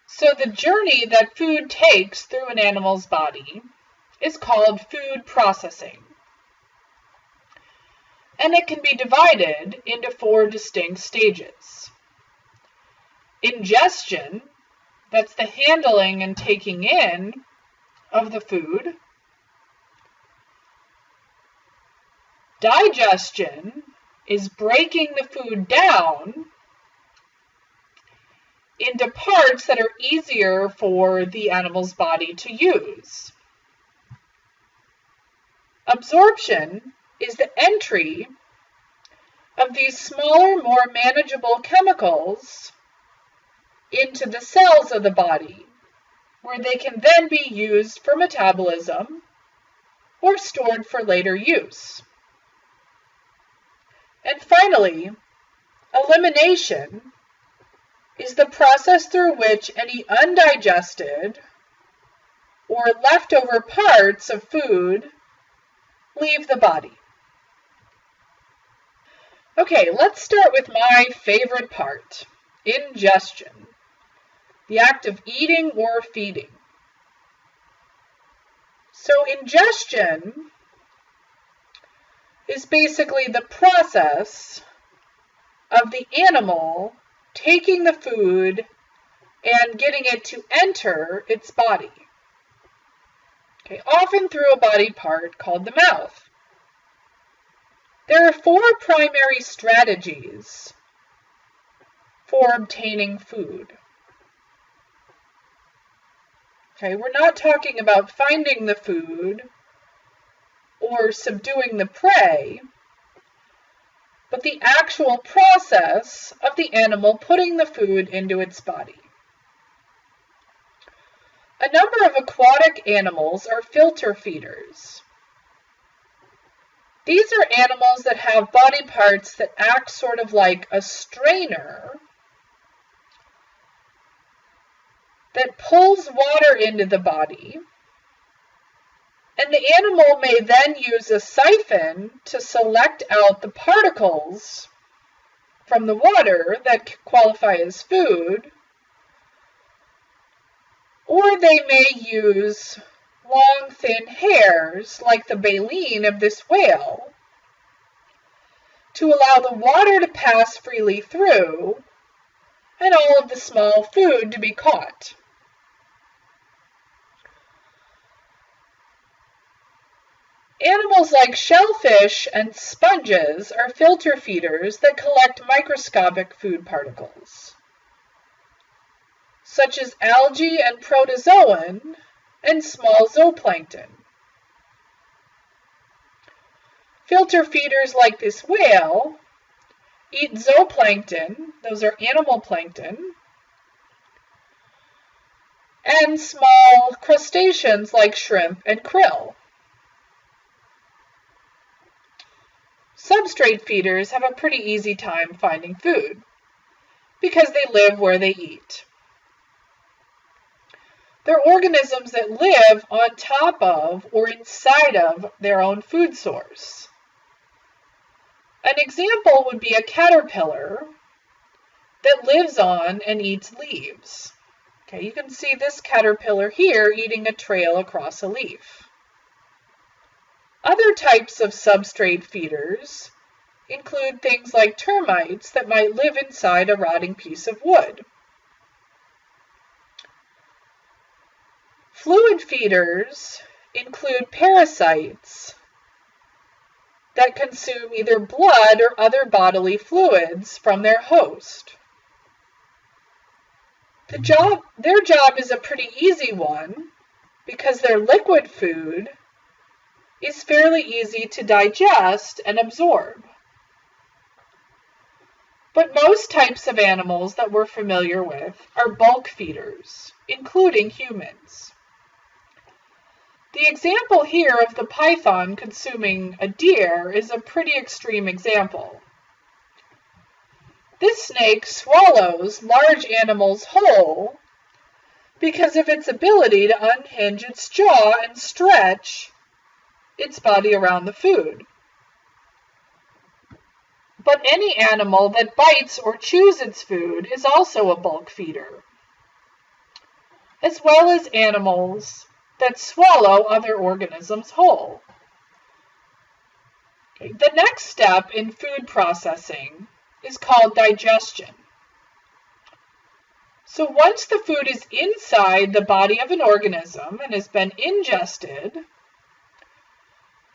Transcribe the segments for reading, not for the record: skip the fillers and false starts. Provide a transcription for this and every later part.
So the journey that food takes through an animal's body is called food processing. And it can be divided into 4 distinct stages. Ingestion, that's the handling and taking in of the food. Digestion is breaking the food down into parts that are easier for the animal's body to use. Absorption is the entry of these smaller, more manageable chemicals into the cells of the body, where they can then be used for metabolism or stored for later use. And finally, elimination is the process through which any undigested or leftover parts of food leave the body. Okay, let's start with my favorite part, ingestion, the act of eating or feeding. So ingestion is basically the process of the animal taking the food and getting it to enter its body. Okay, often through a body part called the mouth. There are 4 primary strategies for obtaining food. Okay, we're not talking about finding the food or subduing the prey, but the actual process of the animal putting the food into its body. A number of aquatic animals are filter feeders. These are animals that have body parts that act sort of like a strainer that pulls water into the body, and the animal may then use a siphon to select out the particles from the water that qualify as food, or they may use long, thin hairs, like the baleen of this whale, to allow the water to pass freely through and all of the small food to be caught. Animals like shellfish and sponges are filter feeders that collect microscopic food particles, such as algae and protozoan and small zooplankton. Filter feeders like this whale eat zooplankton, those are animal plankton, and small crustaceans like shrimp and krill. Substrate feeders have a pretty easy time finding food because they live where they eat. They're organisms that live on top of or inside of their own food source. An example would be a caterpillar that lives on and eats leaves. Okay, you can see this caterpillar here eating a trail across a leaf. Other types of substrate feeders include things like termites that might live inside a rotting piece of wood. Fluid feeders include parasites that consume either blood or other bodily fluids from their host. Their job is a pretty easy one because their liquid food is fairly easy to digest and absorb. But most types of animals that we're familiar with are bulk feeders, including humans. The example here of the python consuming a deer is a pretty extreme example. This snake swallows large animals whole because of its ability to unhinge its jaw and stretch its body around the food. But any animal that bites or chews its food is also a bulk feeder. as well as animals that swallow other organisms whole. Okay. The next step in food processing is called digestion. So once the food is inside the body of an organism and has been ingested,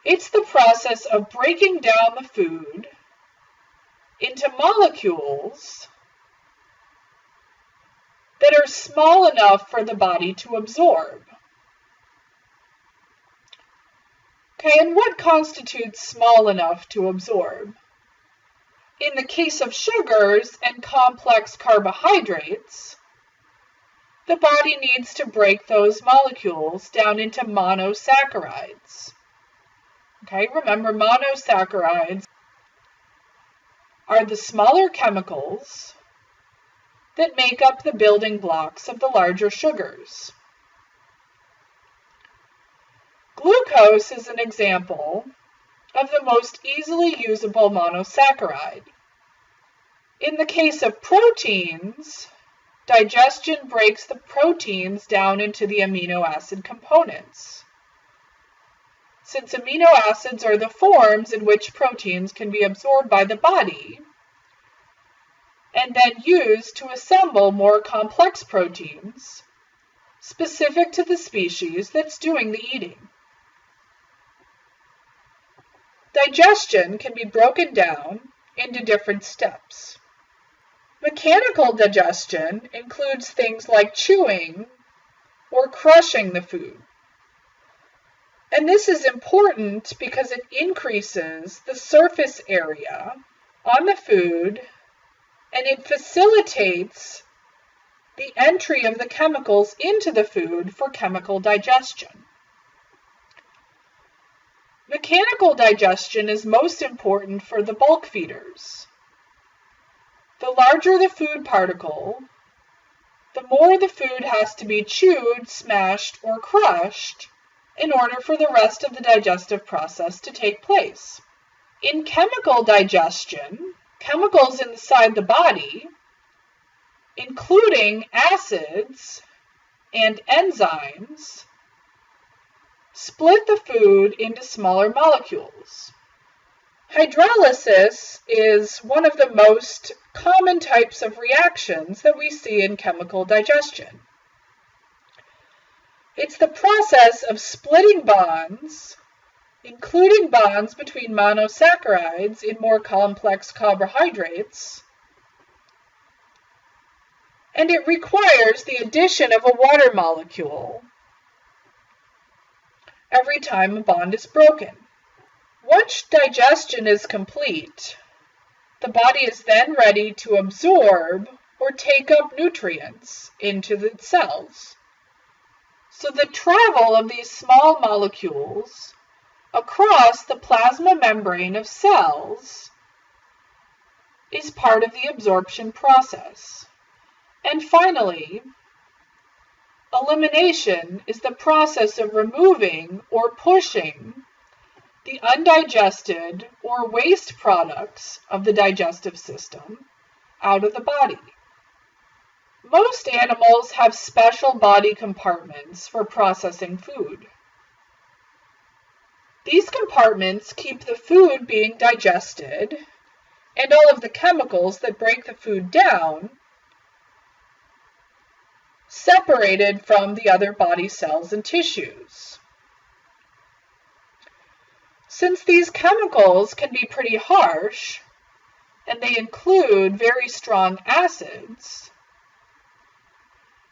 it's the process of breaking down the food into molecules that are small enough for the body to absorb. Okay, and what constitutes small enough to absorb? In the case of sugars and complex carbohydrates, the body needs to break those molecules down into monosaccharides. Okay, remember, monosaccharides are the smaller chemicals that make up the building blocks of the larger sugars. Glucose is an example of the most easily usable monosaccharide. In the case of proteins, digestion breaks the proteins down into the amino acid components. Since amino acids are the forms in which proteins can be absorbed by the body and then used to assemble more complex proteins specific to the species that's doing the eating. Digestion can be broken down into different steps. Mechanical digestion includes things like chewing or crushing the food. And this is important because it increases the surface area on the food and it facilitates the entry of the chemicals into the food for chemical digestion. Mechanical digestion is most important for the bulk feeders. The larger the food particle, the more the food has to be chewed, smashed, or crushed in order for the rest of the digestive process to take place. In chemical digestion, chemicals inside the body, including acids and enzymes, split the food into smaller molecules. Hydrolysis is one of the most common types of reactions that we see in chemical digestion. It's the process of splitting bonds, including bonds between monosaccharides in more complex carbohydrates, and it requires the addition of a water molecule every time a bond is broken. Once digestion is complete, the body is then ready to absorb or take up nutrients into the cells. So the travel of these small molecules across the plasma membrane of cells is part of the absorption process. And finally, elimination is the process of removing or pushing the undigested or waste products of the digestive system out of the body. Most animals have special body compartments for processing food. These compartments keep the food being digested and all of the chemicals that break the food down separated from the other body cells and tissues. Since these chemicals can be pretty harsh, and they include very strong acids,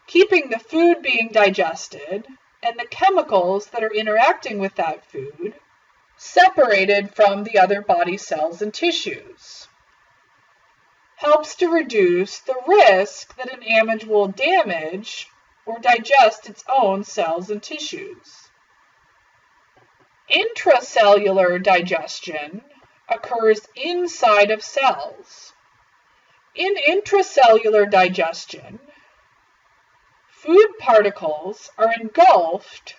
keeping the food being digested and the chemicals that are interacting with that food separated from the other body cells and tissues helps to reduce the risk that an animal will damage or digest its own cells and tissues. Intracellular digestion occurs inside of cells. In intracellular digestion, food particles are engulfed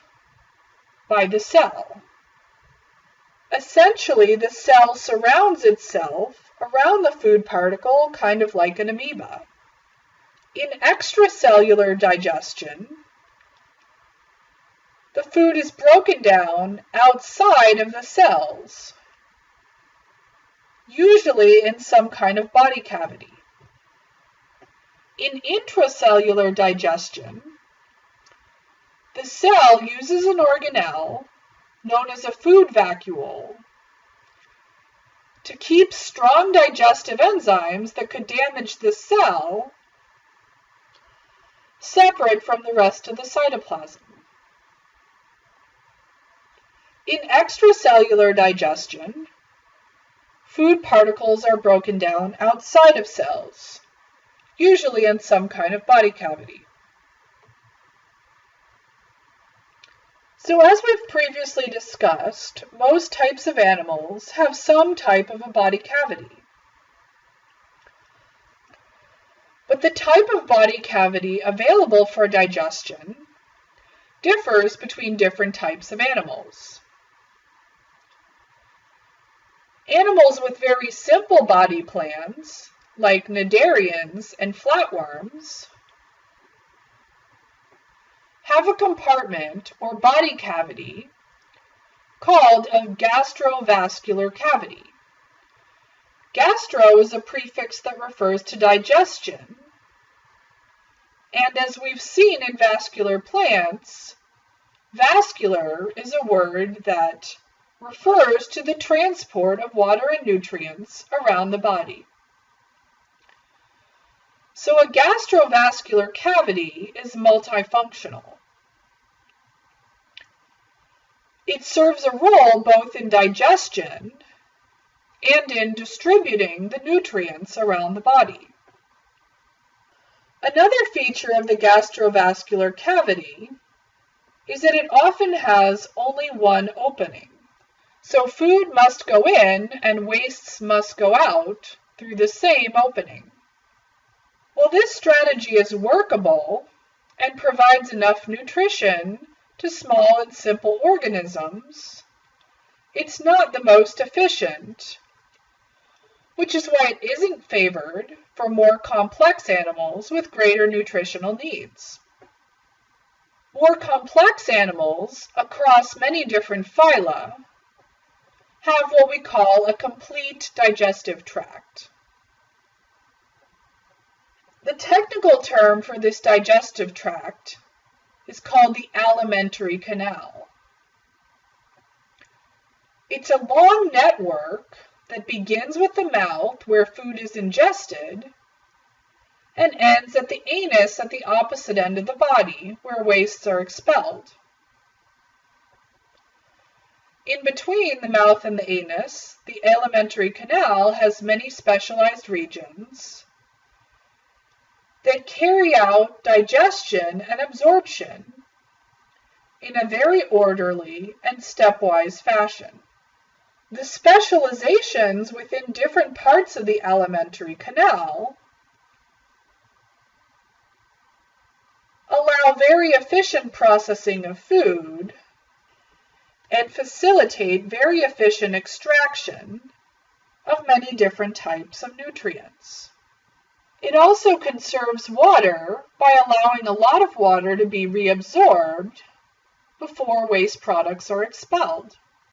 by the cell. Essentially, the cell surrounds itself around the food particle, kind of like an amoeba. In extracellular digestion, the food is broken down outside of the cells, usually in some kind of body cavity. In intracellular digestion, the cell uses an organelle known as a food vacuole to keep strong digestive enzymes that could damage the cell separate from the rest of the cytoplasm. In extracellular digestion, food particles are broken down outside of cells, usually in some kind of body cavity. So as we've previously discussed, most types of animals have some type of a body cavity. But the type of body cavity available for digestion differs between different types of animals. Animals with very simple body plans, like cnidarians and flatworms, have a compartment or body cavity called a gastrovascular cavity. Gastro is a prefix that refers to digestion, and as we've seen in vascular plants, vascular is a word that refers to the transport of water and nutrients around the body. So a gastrovascular cavity is multifunctional. It serves a role both in digestion and in distributing the nutrients around the body. Another feature of the gastrovascular cavity is that it often has only one opening. So food must go in and wastes must go out through the same opening. While this strategy is workable and provides enough nutrition to small and simple organisms, it's not the most efficient, which is why it isn't favored for more complex animals with greater nutritional needs. More complex animals across many different phyla have what we call a complete digestive tract. The technical term for this digestive tract is called the alimentary canal. It's a long network that begins with the mouth where food is ingested and ends at the anus at the opposite end of the body where wastes are expelled. In between the mouth and the anus, the alimentary canal has many specialized regions that carry out digestion and absorption in a very orderly and stepwise fashion. The specializations within different parts of the alimentary canal allow very efficient processing of food and facilitate very efficient extraction of many different types of nutrients. It also conserves water by allowing a lot of water to be reabsorbed before waste products are expelled.